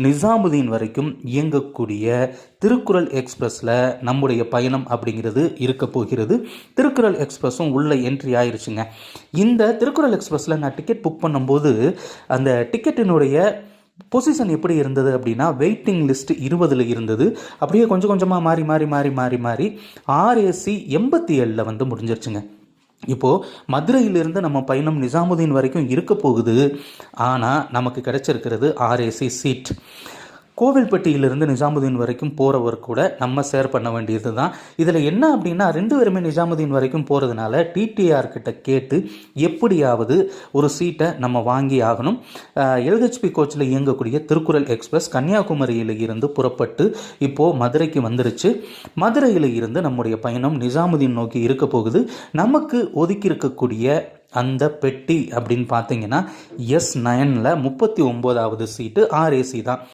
நிசாமுதீன் வரைக்கும் இயங்கக்கூடிய திருக்குறள் எக்ஸ்பிரஸில் நம்முடைய பயணம் அப்படிங்கிறது இருக்க போகிறது. திருக்குறள் எக்ஸ்பிரஸும் உள்ள என்ட்ரி ஆயிருச்சுங்க. இந்த திருக்குறள் எக்ஸ்பிரஸில் நான் டிக்கெட் புக் பண்ணும்போது அந்த டிக்கெட்டினுடைய பொசிஷன் எப்படி இருந்தது அப்படின்னா, வெயிட்டிங் லிஸ்ட் 20 இருந்தது. அப்படியே கொஞ்சம் கொஞ்சமாக மாறி மாறி மாறி மாறி மாறி RAC 87 வந்து முடிஞ்சிருச்சுங்க. இப்போது மதுரையிலிருந்து நம்ம பயணம் நிசாமுதீன் வரைக்கும் இருக்க போகுது. ஆனால் நமக்கு கிடைச்சிருக்கிறது RAC சீட். கோவில்பட்டியிலிருந்து நிசாமுதீன் வரைக்கும் போகிறவர் கூட நம்ம ஷேர் பண்ண வேண்டியது தான். இதில் என்ன அப்படின்னா, 2 பேருமே நிசாமுதீன் வரைக்கும் போகிறதுனால டிடிஆர் கிட்ட கேட்டு எப்படியாவது ஒரு சீட்டை நம்ம வாங்கி ஆகணும். LHP கோச்சில் இயங்கக்கூடிய திருக்குறள் எக்ஸ்பிரஸ் கன்னியாகுமரியில் இருந்து புறப்பட்டு இப்போது மதுரைக்கு வந்துருச்சு. மதுரையில் இருந்து நம்முடைய பயணம் நிசாமுதீன் நோக்கி இருக்க போகுது. நமக்கு ஒதுக்கி இருக்கக்கூடிய அந்த பெட்டி அப்படின்னு பார்த்தீங்கன்னா S9ல் 39வது சீட்டு RAC தான்.